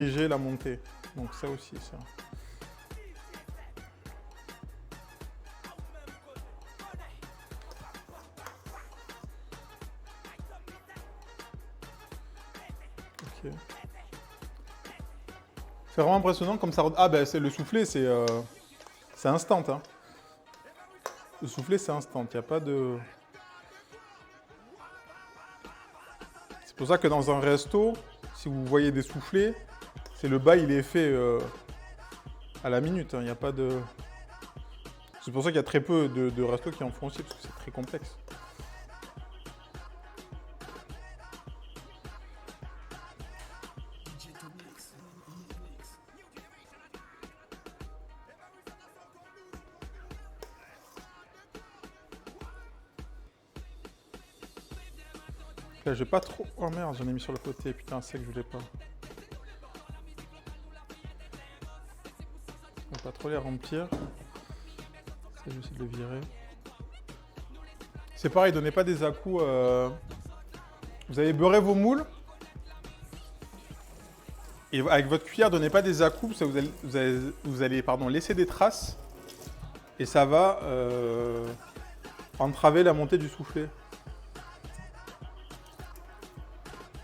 J'ai la montée. Donc ça aussi, ça. Ok. C'est vraiment impressionnant comme ça... Ah ben c'est le soufflet, c'est instant. Hein. Le soufflet, c'est instant. Il n'y a pas de... C'est pour ça que dans un resto, si vous voyez des soufflets, c'est le bail, il est fait à la minute. Il n'y a pas de... C'est pour ça qu'il y a très peu de restos qui en font aussi, parce que c'est très complexe. Là, j'ai pas trop... Oh merde, j'en ai mis sur le côté. Putain, c'est que je voulais pas. On va pas trop les remplir. Ça, je vais essayer de le virer. C'est pareil, donnez pas des à-coups. Vous allez beurrer vos moules. Et avec votre cuillère, donnez pas des à-coups. Ça, vous allez laisser des traces. Et ça va entraver la montée du soufflet.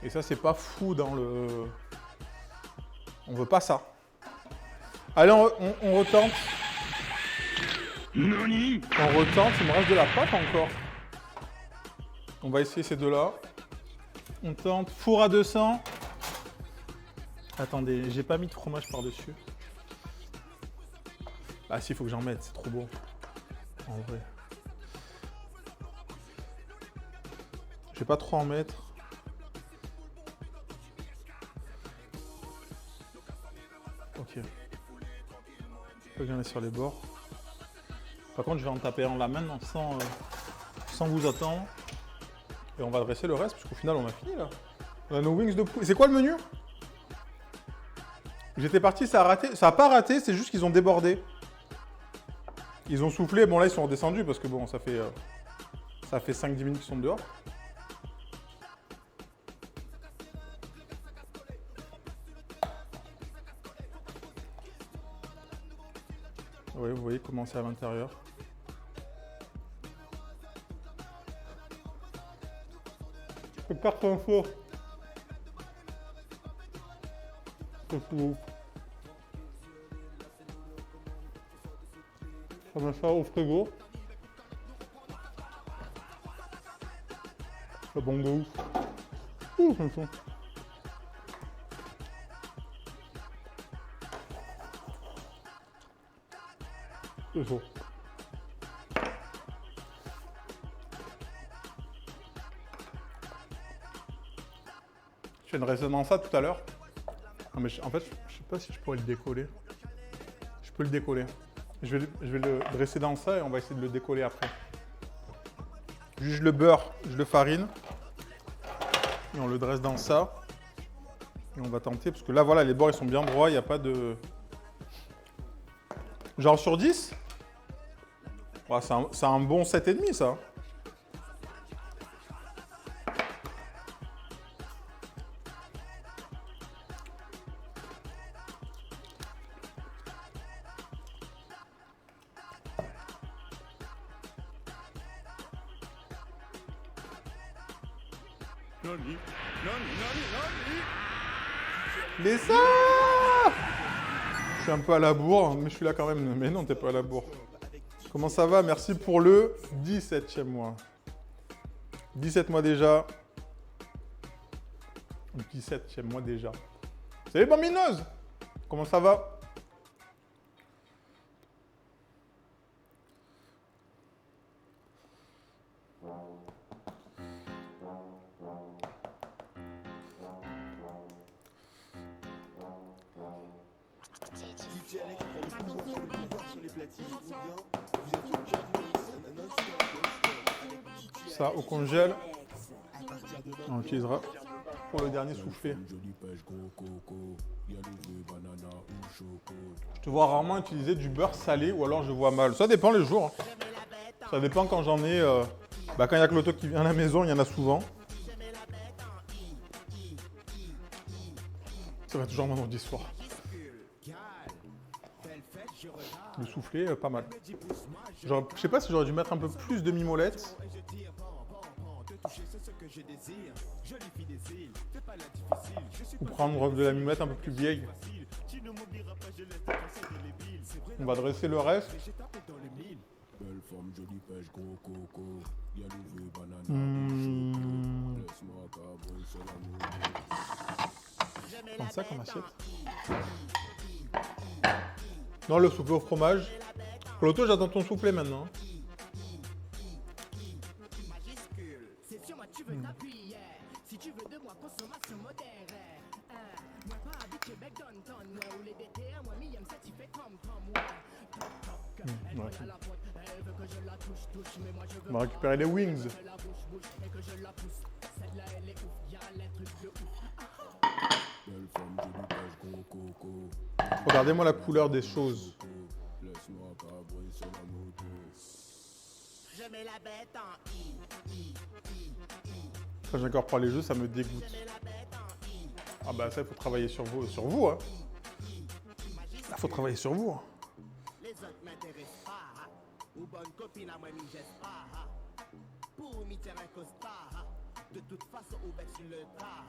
Et ça, c'est pas fou dans le... On veut pas ça. Allez, on retente. On retente, il me reste de la pâte encore. On va essayer ces deux-là. On tente. Four à 200. Attendez, j'ai pas mis de fromage par-dessus. Ah si, il faut que j'en mette, c'est trop beau. En vrai. Je vais pas trop en mettre. Ok. Faut que j'en ai sur les bords. Par contre, je vais en taper un là maintenant sans vous attendre. Et on va dresser le reste, puisqu'au final, on a fini là. On a nos wings de poulet. C'est quoi le menu? J'étais parti, ça a raté. Ça a pas raté, c'est juste qu'ils ont débordé. Ils ont soufflé. Bon, là, ils sont redescendus parce que bon, ça fait 5-10 minutes qu'ils sont dehors. Oui, vous voyez comment c'est à l'intérieur. C'est pas trop fort. C'est tout. On va faire au frigo. C'est bon de ouf. C'est ça. C'est chaud. Je fais une résonance ça tout à l'heure. Mais en fait, je sais pas si je pourrais le décoller. Je peux le décoller. Je vais le dresser dans ça et on va essayer de le décoller après. Juste je le beurre, je le farine. Et on le dresse dans ça. Et on va tenter, parce que là, voilà, les bords, ils sont bien droits, il n'y a pas de... Genre sur 10 ouais, c'est un bon 7,5, ça. Les ça. Je suis un peu à la bourre, mais je suis là quand même. Mais non, t'es pas à la bourre. Comment ça va? Merci pour le 17e mois. 17 mois déjà. 17e mois déjà. Salut Bambineuse! Comment ça va? Ça, au congèle, on utilisera pour le dernier soufflé. Je te vois rarement utiliser du beurre salé ou alors je vois mal. Ça dépend les jours. Ça dépend quand j'en ai. Quand il y a Cloto qui vient à la maison, il y en a souvent. Ça va toujours toujours vendredi soir. Le soufflé, pas mal. Je sais pas si j'aurais dû mettre un peu plus de mimolette. Ou prendre de la mimolette un peu plus vieille. On va dresser le reste. Prends ça comme assiette. Non, le soufflé au fromage. Pour l'auto, j'attends ton soufflé maintenant. Ouais. On va récupérer les wings. Regardez-moi la couleur des choses. Quand j'ai encore parlé jeux, ça me dégoûte. Ah bah ça, il faut travailler sur vous, hein. Il faut travailler sur vous. Hein. De toute façon, au bec sur le tas.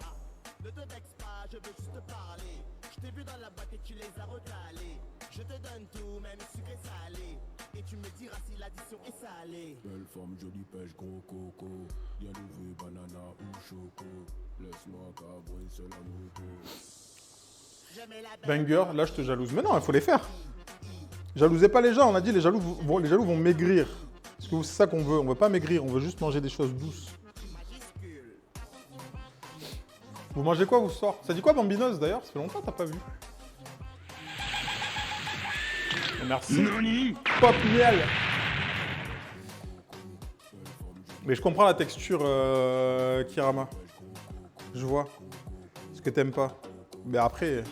Ne te vexe pas, je veux juste te parler. Je t'ai vu dans la boîte et tu les as recalés. Je te donne tout, même sucré salé. Et tu me diras si l'addition est salée. Belle forme, jolie pêche, gros coco. Bien levé, banana ou choco. Laisse-moi cabrer sur la moto. Banger, là je te jalouse. Mais non, il faut les faire. Jalousez pas les gens, on a dit les jaloux vont maigrir. Parce que c'est ça qu'on veut, on veut pas maigrir, on veut juste manger des choses douces. Vous mangez quoi vous ce soir? Ça dit quoi Bambinos d'ailleurs? Ça fait longtemps que t'as pas vu. Merci. Pop miel. Mais je comprends la texture Kirama. Je vois. Ce que t'aimes pas. Mais après...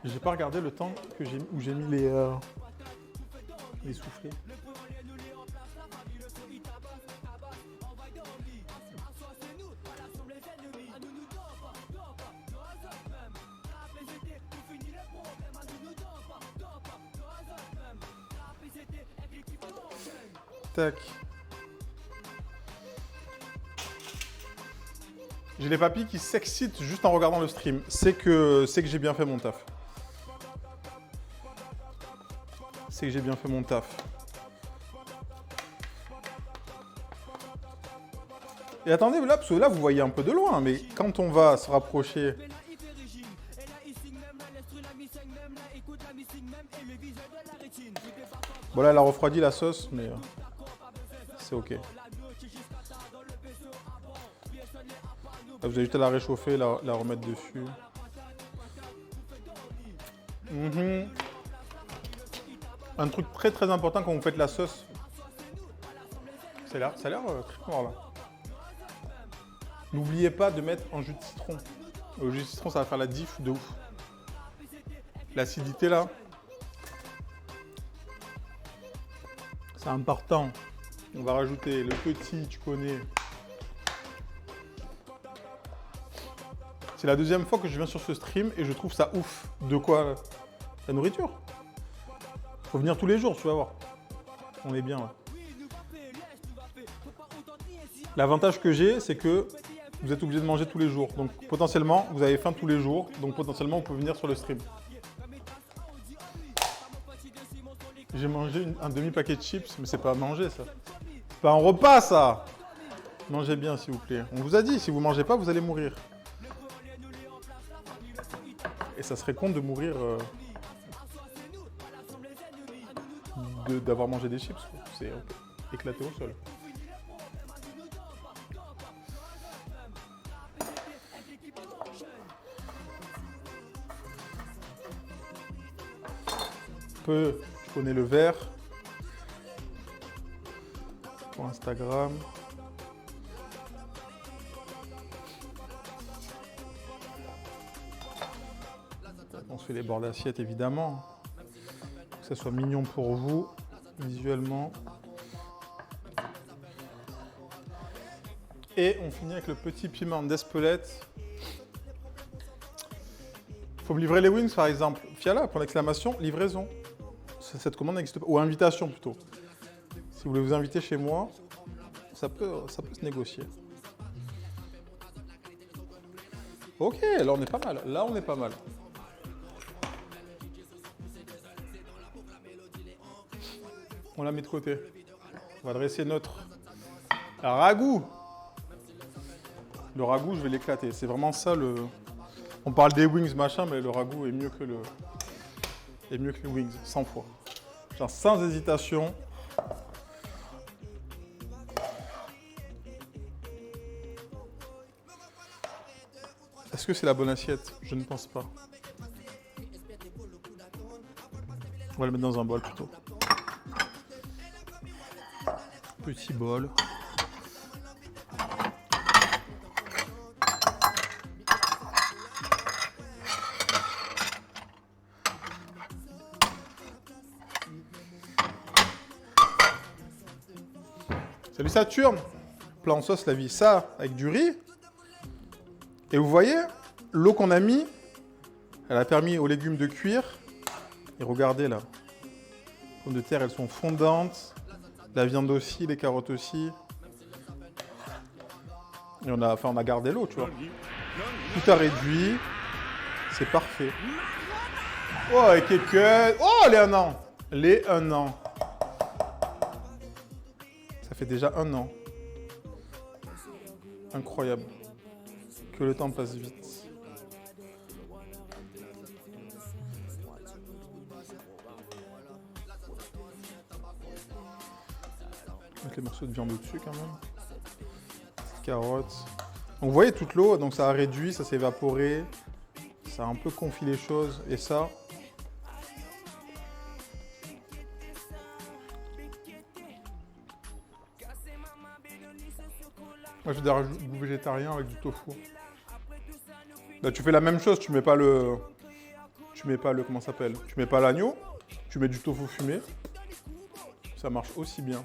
J'ai pas regardé le temps que où j'ai mis les soufflés. Tac. J'ai les papilles qui s'excitent juste en regardant le stream. C'est que j'ai bien fait mon taf. C'est que j'ai bien fait mon taf. Et attendez, là, parce que là, vous voyez un peu de loin, mais quand on va se rapprocher... Bon là, elle a refroidi la sauce, mais c'est ok. Là, vous avez juste à la réchauffer, la remettre dessus. Un truc très très important quand vous faites la sauce. Ça a l'air très fort là. N'oubliez pas de mettre un jus de citron. Le jus de citron, ça va faire la diff de ouf. L'acidité là. C'est important. On va rajouter le petit, tu connais. C'est la deuxième fois que je viens sur ce stream et je trouve ça ouf. De quoi? La nourriture. Faut venir tous les jours, tu vas voir. On est bien là. L'avantage que j'ai, c'est que vous êtes obligé de manger tous les jours. Donc potentiellement, vous avez faim tous les jours. Donc potentiellement, vous pouvez venir sur le stream. J'ai mangé un demi-paquet de chips, mais c'est pas à manger ça. C'est pas un repas ça. Mangez bien s'il vous plaît. On vous a dit, si vous mangez pas, vous allez mourir. Et ça serait con de mourir d'avoir mangé des chips. C'est éclaté au sol. Je connais le verre pour Instagram. On se fait les bords d'assiette, évidemment. Que ça soit mignon pour vous, visuellement. Et on finit avec le petit piment d'Espelette. Faut me livrer les wings, par exemple. Fiala, pour l'exclamation, livraison. Cette commande n'existe pas. Ou invitation, plutôt. Si vous voulez vous inviter chez moi, ça peut se négocier. Ok, là on est pas mal. Là on est pas mal. On la met de côté. On va dresser notre ragoût. Le ragoût, je vais l'éclater. C'est vraiment ça le... On parle des wings, machin, mais le ragoût est mieux que les wings, 100 fois. Genre sans hésitation. Est-ce que c'est la bonne assiette? Je ne pense pas. On va le mettre dans un bol plutôt. Petit bol. Salut Saturne. Plat en sauce, la vie. Ça, avec du riz. Et vous voyez, l'eau qu'on a mis, elle a permis aux légumes de cuire. Et regardez là. Les pommes de terre, elles sont fondantes. La viande aussi, les carottes aussi. Et on a gardé l'eau, tu vois. Tout a réduit. C'est parfait. Oh, et quelques... Oh, les 1 an. Les 1 an. Ça fait déjà 1 an. Incroyable. Que le temps passe vite. Mettre les morceaux de viande au-dessus quand même. Carottes. Donc vous voyez toute l'eau, donc ça a réduit, ça s'est évaporé. Ça a un peu confit les choses. Et ça... Moi, je fais des goûts végétariens avec du tofu. Là, tu fais la même chose, tu mets pas le... Comment ça s'appelle? Tu mets pas l'agneau, tu mets du tofu fumé. Ça marche aussi bien.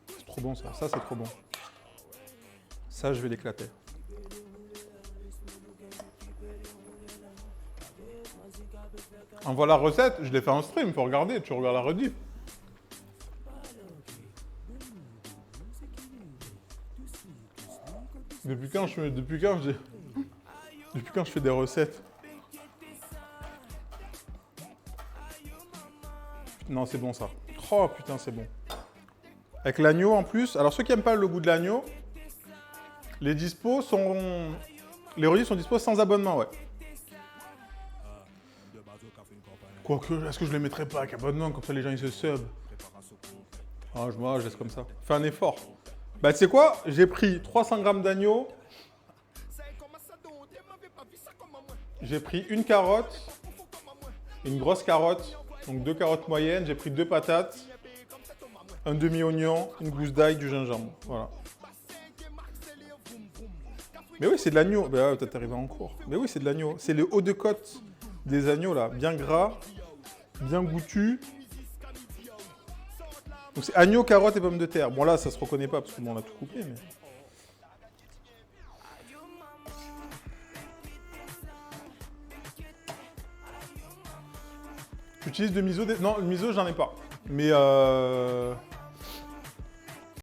C'est trop bon ça, ça c'est trop bon. Ça, je vais l'éclater. Envoie la recette, je l'ai fait en stream, faut regarder, tu regardes la rediff. Depuis quand je fais des recettes? Non, c'est bon ça. Oh putain, c'est bon. Avec l'agneau en plus. Alors ceux qui n'aiment pas le goût de l'agneau, les rediffs sont dispos sans abonnement, ouais. Quoique, est-ce que je les mettrais pas avec abonnement, comme ça les gens ils se sub? Ah, moi je laisse comme ça. Fais un effort. Bah tu sais quoi? J'ai pris 300 grammes d'agneau. J'ai pris une carotte. Une grosse carotte. Donc 2 carottes moyennes. J'ai pris 2 patates. Un demi-oignon. Une gousse d'ail, du gingembre. Voilà. Mais oui, c'est de l'agneau. Bah t'es arrivé en cours. Mais oui, c'est de l'agneau. C'est le haut de côte des agneaux là. Bien gras. Bien goûtu. Donc c'est agneau, carotte et pommes de terre. Bon là, ça se reconnaît pas parce que bon, on a tout coupé, mais... Tu utilises de miso? Non, le miso, j'en ai pas. Mais